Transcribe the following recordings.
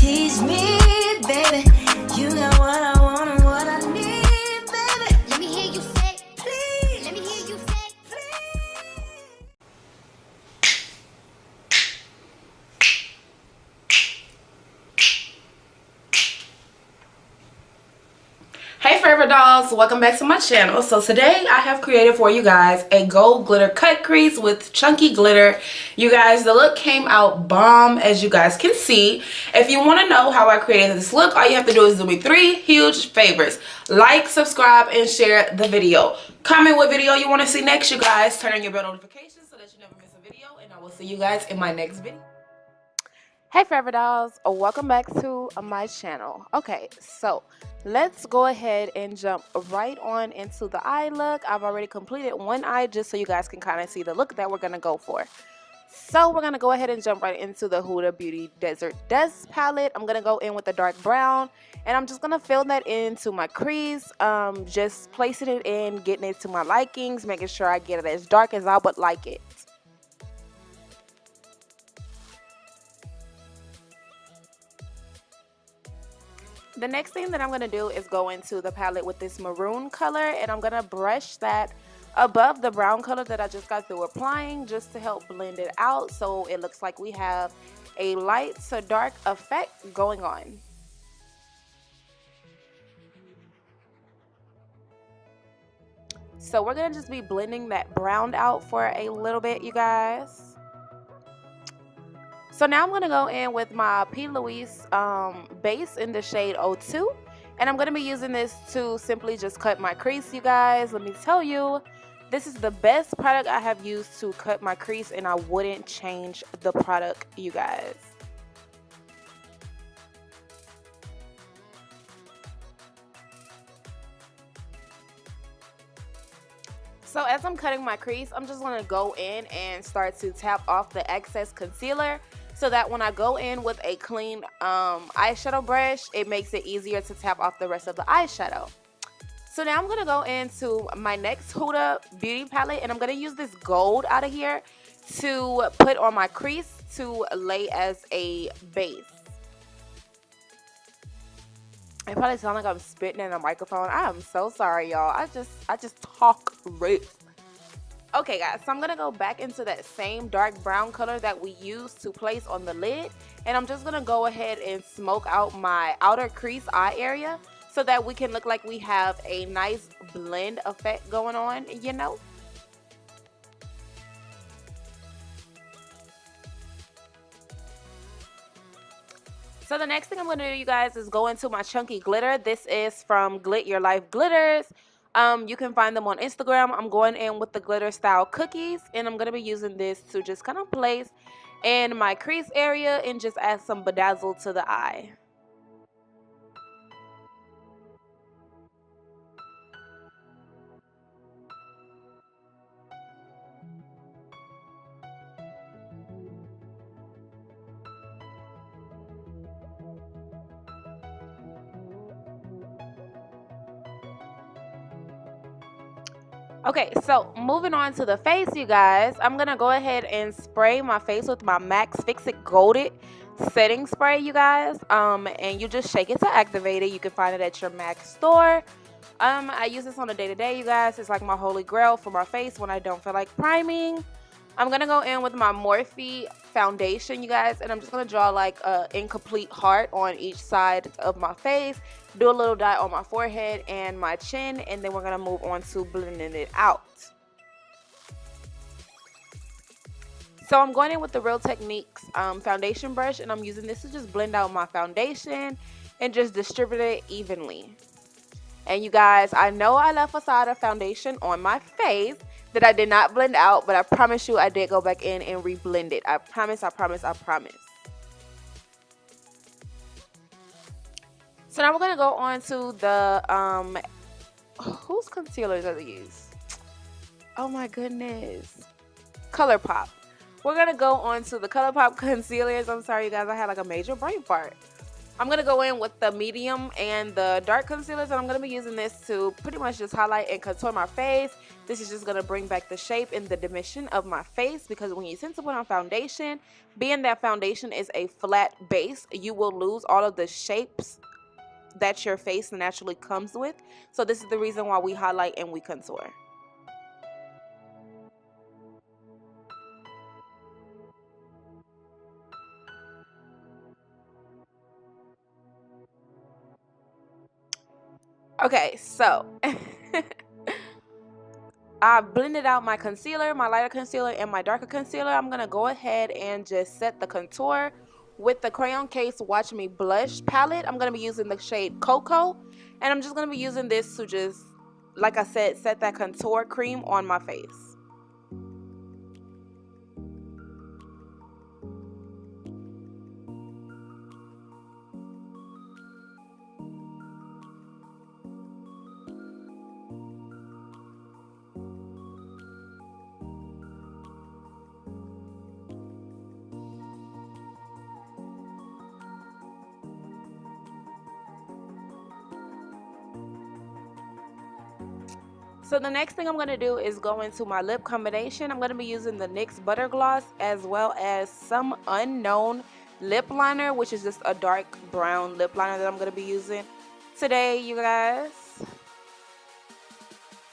tease me, baby. You got what I want and what I need, baby. Let me hear you say, please. Let me hear you say, please. Hey Forever Dolls, welcome back to my channel. So today I have created for you guys a gold glitter cut crease with chunky glitter. You guys, the look came out bomb, as you guys can see. If you want to know how I created this look, all you have to do is do me 3 huge favors: like, subscribe, and share the video. Comment what video you want to see next, you guys. Turn on your bell notifications so that you never miss a video, and I will see you guys in my next video. Hey Forever Dolls, welcome back to my channel. Okay, so let's go ahead and jump right on into the eye look. I've already completed one eye just so you guys can kind of see the look that we're going to go for. So we're going to go ahead and jump right into the Huda Beauty Desert Dust palette. I'm going to go in with the dark brown, and I'm just going to fill that into my crease, just placing it in, getting it to my likings, making sure I get it as dark as I would like it. The next thing that I'm going to do is go into the palette with this maroon color, and I'm going to brush that above the brown color that I just got through applying, just to help blend it out so it looks like we have a light to dark effect going on. So we're going to just be blending that brown out for a little bit, you guys. So now I'm going to go in with my P. Louise base in the shade 02. And I'm going to be using this to simply just cut my crease, you guys. Let me tell you, this is the best product I have used to cut my crease, and I wouldn't change the product, you guys. So as I'm cutting my crease, I'm just going to go in and start to tap off the excess concealer, so that when I go in with a clean eyeshadow brush, it makes it easier to tap off the rest of the eyeshadow. So now I'm going to go into my next Huda Beauty palette, and I'm going to use this gold out of here to put on my crease to lay as a base. It probably sounds like I'm spitting in a microphone. I am so sorry, y'all. I just talk rude. Okay guys, so I'm going to go back into that same dark brown color that we used to place on the lid, and I'm just going to go ahead and smoke out my outer crease eye area so that we can look like we have a nice blend effect going on, you know. So the next thing I'm going to do, you guys, is go into my chunky glitter. This is from Glit Your Life Glitters. You can find them on Instagram. I'm going in with the glitter style cookies, and I'm going to be using this to just kind of place in my crease area and just add some bedazzle to the eye. Okay, so moving on to the face, you guys, I'm going to go ahead and spray my face with my MAC's Fix It Golded setting spray, you guys. And you just shake it to activate it. You can find it at your MAC store. I use this on a day-to-day, you guys. It's like my holy grail for my face when I don't feel like priming. I'm going to go in with my Morphe foundation, you guys, and I'm just going to draw like an incomplete heart on each side of my face, do a little dot on my forehead and my chin, and then we're going to move on to blending it out. So I'm going in with the Real Techniques foundation brush, and I'm using this to just blend out my foundation and just distribute it evenly. And you guys, I know I left a side of foundation on my face that I did not blend out, but I promise you I did go back in and reblend it. I promise, I promise, I promise. So now we're going to go on to the, whose concealers are these? Oh my goodness. ColourPop. We're going to go on to the ColourPop concealers. I'm sorry, you guys, I had like a major brain fart. I'm going to go in with the medium and the dark concealers, and I'm going to be using this to pretty much just highlight and contour my face. This is just going to bring back the shape and the dimension of my face, because when you tend to put on foundation, being that foundation is a flat base, you will lose all of the shapes that your face naturally comes with. So this is the reason why we highlight and we contour. Okay, so I blended out my concealer, my lighter concealer, and my darker concealer. I'm going to go ahead and just set the contour with the Crayon Case Watch Me Blush palette. I'm going to be using the shade Coco, and I'm just going to be using this to just, like I said, set that contour cream on my face. So the next thing I'm going to do is go into my lip combination. I'm going to be using the NYX Butter Gloss as well as some unknown lip liner, which is just a dark brown lip liner that I'm going to be using today, you guys.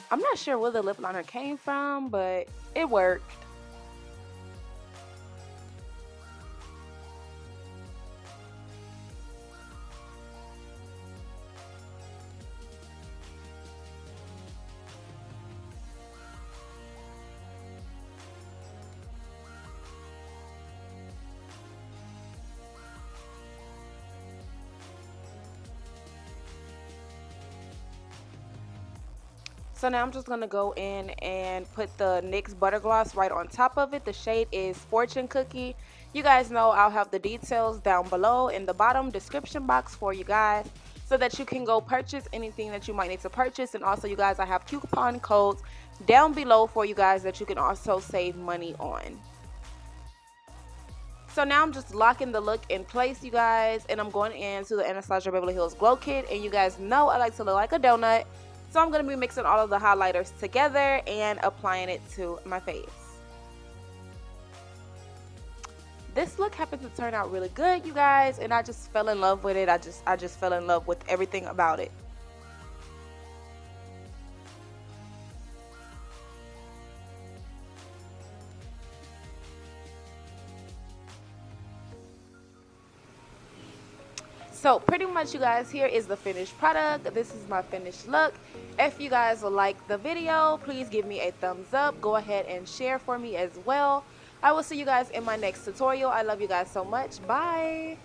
I'm not sure where the lip liner came from, but it worked. So now I'm just going to go in and put the NYX Butter Gloss right on top of it. The shade is Fortune Cookie. You guys know I'll have the details down below in the bottom description box for you guys, so that you can go purchase anything that you might need to purchase. And also, you guys, I have coupon codes down below for you guys that you can also save money on. So now I'm just locking the look in place, you guys, and I'm going into the Anastasia Beverly Hills Glow Kit. And you guys know I like to look like a donut. So I'm going to be mixing all of the highlighters together and applying it to my face. This look happened to turn out really good, you guys, and I just fell in love with it. I just fell in love with everything about it. So pretty much, you guys, here is the finished product. This is my finished look. If you guys like the video, please give me a thumbs up. Go ahead and share for me as well. I will see you guys in my next tutorial. I love you guys so much. Bye.